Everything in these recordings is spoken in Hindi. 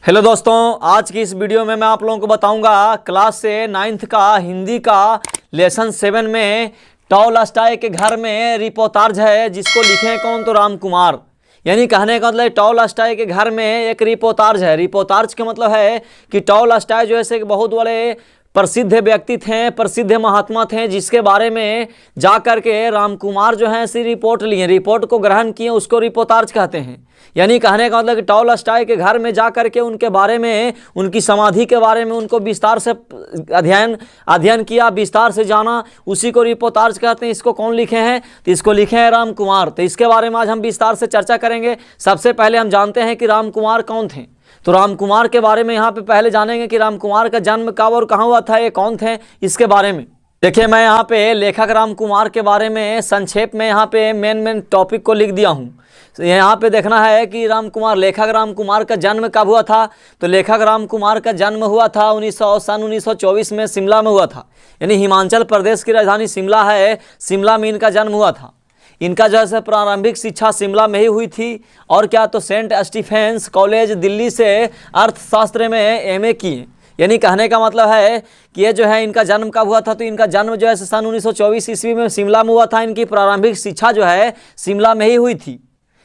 हेलो दोस्तों, आज की इस वीडियो में मैं आप लोगों को बताऊंगा क्लास से 9th का हिंदी का लेसन 7 में टॉलस्टॉय के घर में रिपोर्टाज है जिसको लिखे हैं कौन, तो राम कुमार। यानी कहने का मतलब टॉलस्टॉय के घर में एक रिपोर्टाज है। रिपोर्टाज का मतलब है कि टॉलस्टॉय जो है बहुत बड़े प्रसिद्ध व्यक्ति थे, प्रसिद्ध महात्मा थे, जिसके बारे में जा कर के राम कुमार जो है ऐसी रिपोर्ट लिए, रिपोर्ट को ग्रहण किए, उसको रिपोर्टाज कहते हैं। यानी कहने का मतलब कि टॉलस्टॉय के घर में जा कर के उनके बारे में, उनकी समाधि के बारे में उनको विस्तार से अध्ययन किया, विस्तार से जाना, उसी को रिपोर्टाज कहते हैं। इसको कौन लिखे हैं, तो इसको लिखे हैं राम कुमार। तो इसके बारे में आज हम विस्तार से चर्चा करेंगे। सबसे पहले हम जानते हैं कि राम कुमार कौन थे। तो राम कुमार के बारे में यहाँ पे पहले जानेंगे कि राम कुमार का जन्म कब और कहाँ हुआ था, ये कौन थे, इसके बारे में। देखिए, मैं यहाँ पे लेखक राम कुमार के बारे में संक्षेप में यहाँ पे मेन टॉपिक को लिख दिया हूँ। तो यहाँ पे देखना है कि लेखक राम कुमार का जन्म कब हुआ था। तो लेखक राम कुमार का जन्म हुआ था सन 1924 में शिमला में हुआ था। यानी हिमाचल प्रदेश की राजधानी शिमला है, शिमला में इनका जन्म हुआ था। इनका जो है प्रारंभिक शिक्षा शिमला में ही हुई थी। और क्या, तो सेंट स्टीफेंस कॉलेज दिल्ली से अर्थशास्त्र में एमए किए। यानी कहने का मतलब है कि ये जो है इनका जन्म कब हुआ था, तो इनका जन्म जो है सन 1924 ईस्वी में शिमला में हुआ था। इनकी प्रारंभिक शिक्षा जो है शिमला में ही हुई थी।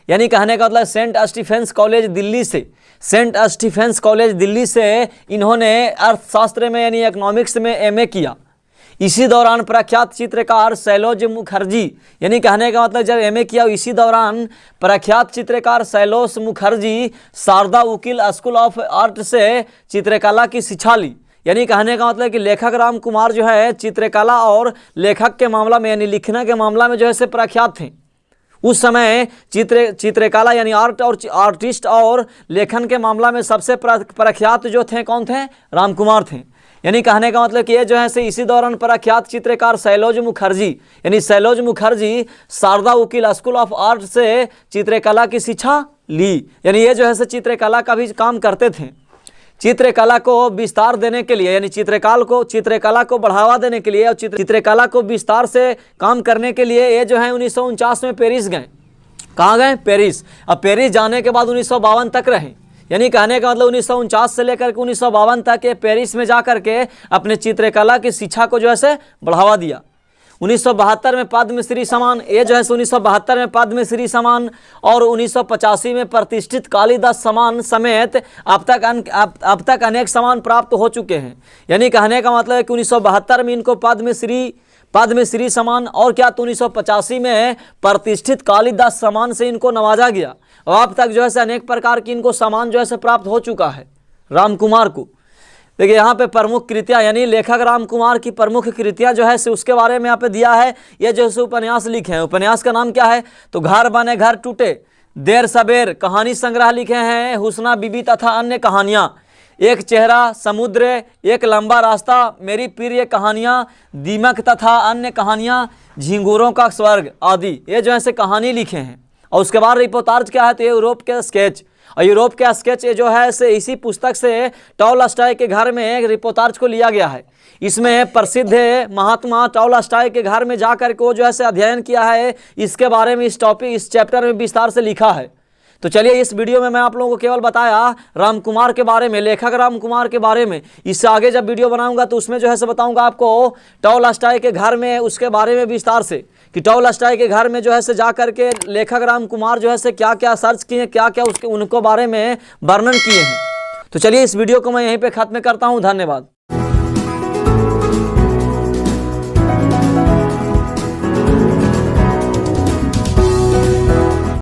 यानी कहने का मतलब सेंट स्टीफेंस कॉलेज दिल्ली से इन्होंने अर्थशास्त्र में यानी इकोनॉमिक्स में एमए किया। इसी दौरान प्रख्यात चित्रकार शैलोज मुखर्जी, यानी कहने का मतलब जब एमए किया, इसी दौरान प्रख्यात चित्रकार शैलोज मुखर्जी शारदा वकील स्कूल ऑफ आर्ट से चित्रकला की शिक्षा ली। यानी कहने का मतलब कि लेखक राम कुमार जो है चित्रकला और लेखक के मामला में यानी लिखने के मामला में जो है से प्रख्यात थे। उस समय चित्रकला यानी आर्टिस्ट और लेखन के मामला में सबसे प्रख्यात जो थे कौन थे, राम कुमार थे। यानी कहने का मतलब कि ये जो है से इसी दौरान प्रख्यात चित्रकार शैलोज मुखर्जी यानी शैलोज मुखर्जी शारदा वकील स्कूल ऑफ आर्ट से चित्रकला की शिक्षा ली। यानी ये जो है से चित्रकला का भी काम करते थे। चित्रकला को विस्तार देने के लिए यानी चित्रकला को बढ़ावा देने के लिए और चित्रकला को विस्तार से काम करने के लिए ये जो है 1949 में पेरिस गए। कहाँ गए, पेरिस। अब पेरिस जाने के बाद 1952 तक रहे। यानी कहने का मतलब 1949 से लेकर के 1952 तक ये पेरिस में जा करके अपने चित्रकला की शिक्षा को जो है से बढ़ावा दिया। 1972 में पद्मश्री सम्मान, ये जो है 1972 में पद्मश्री सम्मान और 1985 में प्रतिष्ठित कालिदास सम्मान समेत अब तक अनेक सम्मान प्राप्त हो चुके हैं। यानी कहने का मतलब है कि 1972 में इनको पद्मश्री सम्मान और क्या, तो 1985 में प्रतिष्ठित कालिदास सम्मान से इनको नवाजा गया। और अब तक जो है अनेक प्रकार की इनको सम्मान जो है प्राप्त हो चुका है राम कुमार को। देखिए यहाँ पे प्रमुख कृतियाँ यानी लेखक राम कुमार की प्रमुख कृतियाँ जो है उसके बारे में यहाँ पे दिया है। ये जो है उपन्यास लिखे हैं। उपन्यास का नाम क्या है, तो घर बने घर टूटे, देर सबेर, कहानी संग्रह लिखे हैं, हुस्ना बीबी तथा अन्य कहानियाँ, एक चेहरा, समुद्र, एक लंबा रास्ता, मेरी प्रिय कहानियाँ, दीमक तथा अन्य कहानियाँ, झिंगुरों का स्वर्ग आदि, ये जो है कहानी लिखे हैं। और उसके बाद रिपोर्टाज क्या है, तो यूरोप के स्केच। और यूरोप के स्केच ये जो है से इसी पुस्तक से टॉलस्टॉय के घर में एक रिपोर्टाज को लिया गया है। इसमें प्रसिद्ध महात्मा टॉलस्टॉय के घर में जाकर के वो जो है से अध्ययन किया है। इसके बारे में इस चैप्टर में विस्तार से लिखा है। तो चलिए, इस वीडियो में मैं आप लोगों को केवल बताया राम कुमार के बारे में, लेखक राम कुमार के बारे में। इससे आगे जब वीडियो बनाऊंगा तो उसमें जो है से बताऊंगा आपको टॉलस्टॉय के घर में, उसके बारे में विस्तार से, कि टॉलस्टॉय के घर में जो है से जा करके लेखक राम कुमार जो है से क्या क्या सर्च किए, क्या क्या उनको बारे में वर्णन किए हैं। तो चलिए, इस वीडियो को मैं यहीं पे खत्म करता हूँ। धन्यवाद।